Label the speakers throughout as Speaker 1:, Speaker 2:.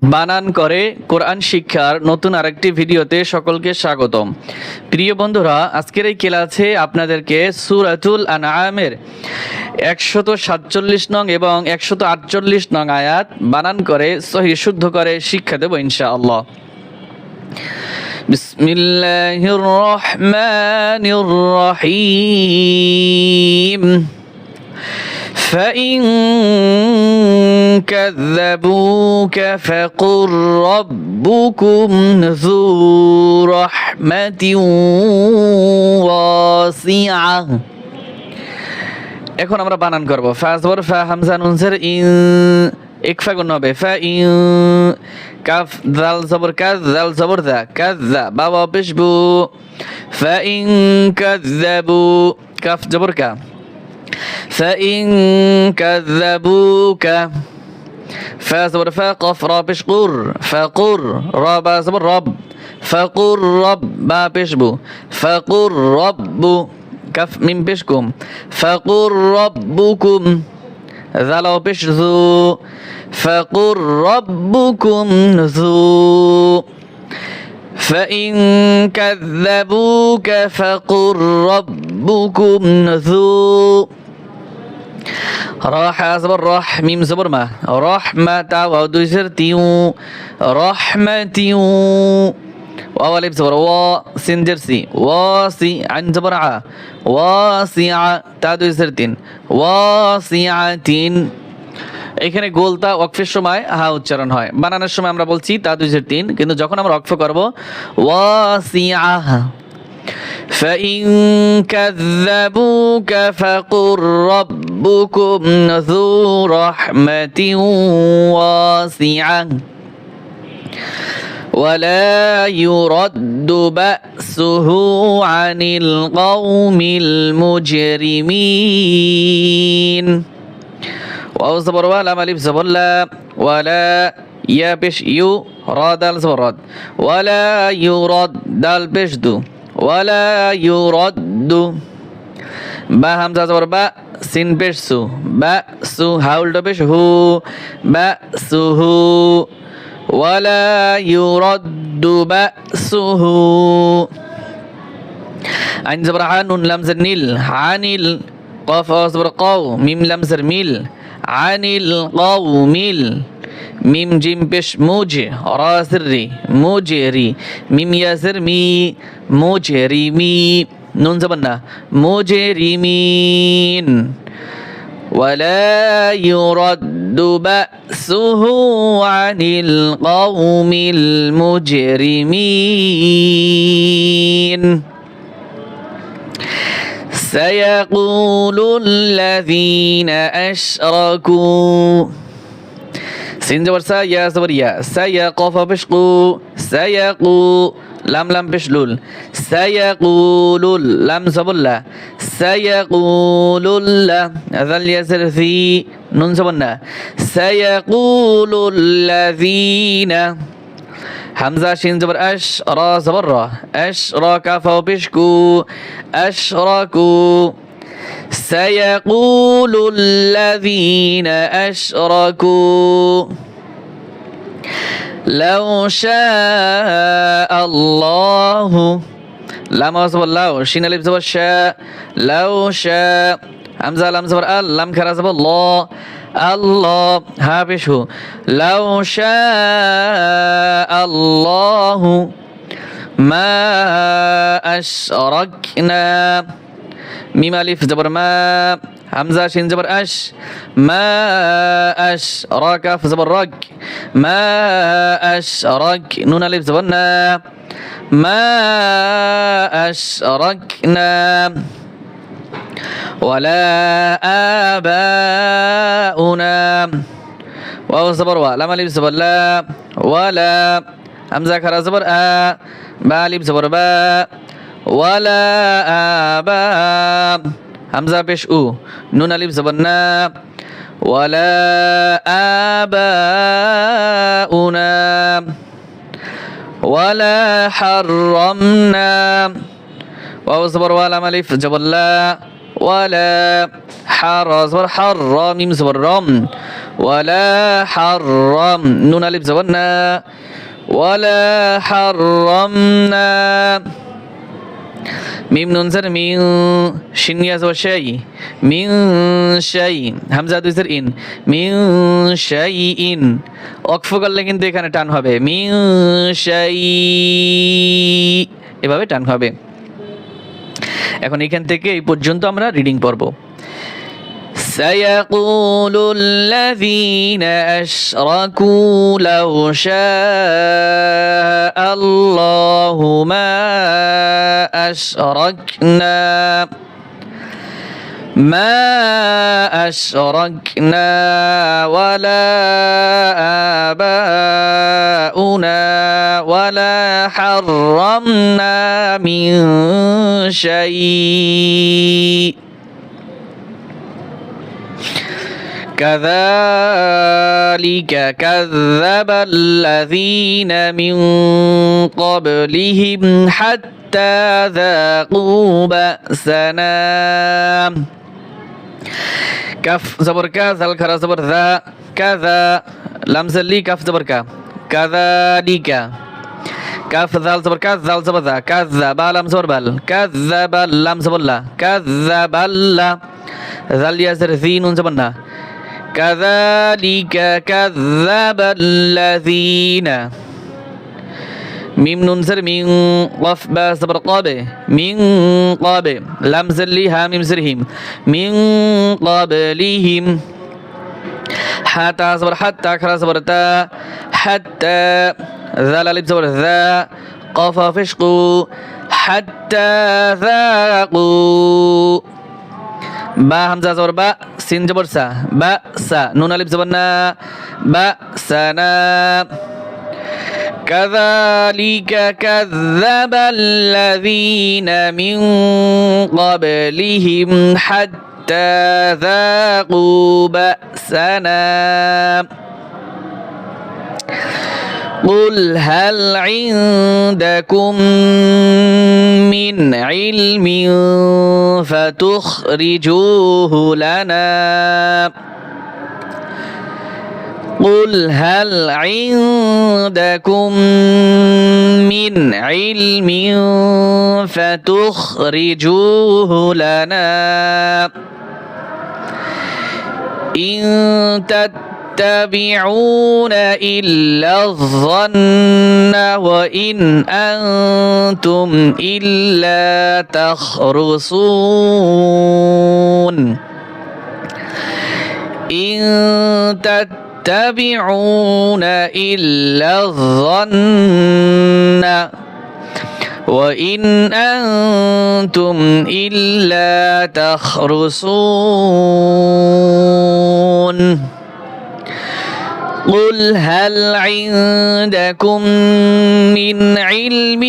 Speaker 1: বানান করে কোরআন শিক্ষার নতুন আরেকটি ভিডিওতে সকলকে স্বাগতম। প্রিয় বন্ধুরা, আজকের এই ক্লাসে আপনাদেরকে সূরাতুল আনআমের 147 নং এবং 148 নং আয়াত বানান করে সহিহ শুদ্ধ করে শিক্ষা দেব ইনশাআল্লাহ। বিসমিল্লাহির রহমানির রহিম। فإن كذبوك فقل ربكم ذو رحمة واسعة। এখন আমরা বানান করব। ফা জবর ফা, হামজা নুন জের ইন, ইকফা গুণ হবে ফা ইন, কাফ দাল জবর কাজ, দাল জবর দা, কাজ দা, বাবা পেশ বু, ফা ইন কাযাবু, কাফ জবর কা, فإن كذبوك، فا زبر فا، قف را پیش قر، فقر، را با زبر رب، فقر رب، با پیش بو، فقر رب، کف میم پیش کم، فقر ربكم، ذلا پیش ذو، فقر ربكم ذو، فإن كذبوك فقل ربكم ذو، راح زبر راح، ميم زبر ما، رحمة ودو زر تيو، رحمة واو الف زبر وا، سين جرسي واسي، عن زبر ع، واسعة تا دو زر تين، واسعة। এখানে গোলতা ওয়াকফের সময় হা উচ্চারণ হয়, বানানোর সময় আমরা বলছি তা দুই জের তিন, কিন্তু যখন আমরা ওয়াকফ করব ওয়াসিআহ। فإن كذبوك فقل ربكم ذو رحمة واسعة ولا يرد بأسه عن القوم المجرمين। واو زبر وا، لام الف زبر لا، ولا يا بش يو، را دال زبر رد، ولا يرد دال بش دو، ولا يرد، با همزة زبر با، سين بش سو، با سو، هاول دو بش هو، با سو هو، ولا يرد بأسه، عن زبر عن، نون لام زر نيل، عن قاف زبر قاو، ميم لام زر ميل، عن القوم، ميم جيم بش موج، را سري مجري، ميم يا سر مي، مجرمي، نون زبنا مجرمين، ولا يرد بأسه عن القوم المجرمين। سيقول الذين أشركوا، سين زبر سا، يا زبر يا، سيقف بشقو، سيقو، لام لام بشلول، سيقول، لام زبر لا، سيقول لا، ذل يزر ذي، نون زبرنا، سيقول الذين، হামজা শিন জবর আশ, রা জবর রা, আশ রা কাফ বিশকু, আশরাকু, سيقول الذين أشركوا لو شاء الله، لام زبر لاو، شين الف زبر شاء، لو شاء، হামজা লাম জবর আল, লাম খারা জবর ল, আল্লাহ, হা পেশ হু, লাউ শাআ আল্লাহু মা আশরাকনা, মিম আলিফ জবর মা, হামজা শিন জবর আশ, মা আশ, রা কাফ জবর রাক, মা আশরাক, নুন আলিফ জবর না, মা আশরাকনা ولا آباؤنا، واو زبر وا، لام الف زبر لا، ولا همزة خرا زبر آ، با الف زبر با، ولا آباء، همزة بش او، نون الف زبر نا، ولا آباؤنا ولا حرمنا، واو زبر وا، لام الف زبر لا، ولا حر زبر حر، را ميم زبر رم، ولا حرم نون ألف زبرنا ولا حرمنا মিম নুন জের মিন শিন ইয়া জবর শাই মিন শাই হামজা দুই জের ইন মিন শাইইন ওয়াকফ করলে কিন্তু এখানে টান হবে মিন শাই এভাবে টান হবে এখন এখান থেকে এই পর্যন্ত আমরা রিডিং পড়ব سيقول الذين أشركوا لو شاء الله ما أشركنا ولا آباؤنا ولا حرمنا من شيء كذلك كذب الذين من قبلهم حتى ذاقوا بأسنا كف زبر كا زل خرا زبر ذا كذا لم زلي كف زبر كا كذلك كف ذال زبر كا زال زبر ذا كذب لم زبر بل كذب لم زبر لا كذب لا ذال يزر ذي نون زبرنا كذلك كذب الذين ميم نون زر من قف با زبر قابه من قابه لم زلي ها ميم زرهم من قبلهم حتى زبر حتى خرا زبر تا حتى ذال الف زبر ذا قاف فشقوا حتى ذاقوا বা হামজা জবর বা সিন জবর সা বা সা নুন আলিফ জবর না বা সানা كذلك كذب الذين من قبلهم حتى ذاقوا بأسنا قل هل عندكم من علم فتخرجوه لنا قل هل عندكم من علم فتخرجوه لنا إن تتبعون إلا الظن وإن أنتم إلا تخرصون إن تتبعون إلا الظن وإن أنتم إلا تخرصون قل هل عندكم من علم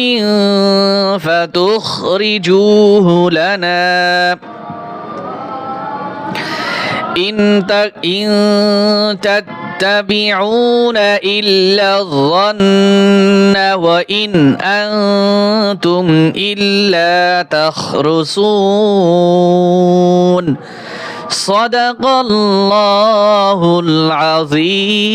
Speaker 1: فتخرجوه لنا إن تتبعون إلا الظن وإن أنتم إلا تخرصون صدق الله العظيم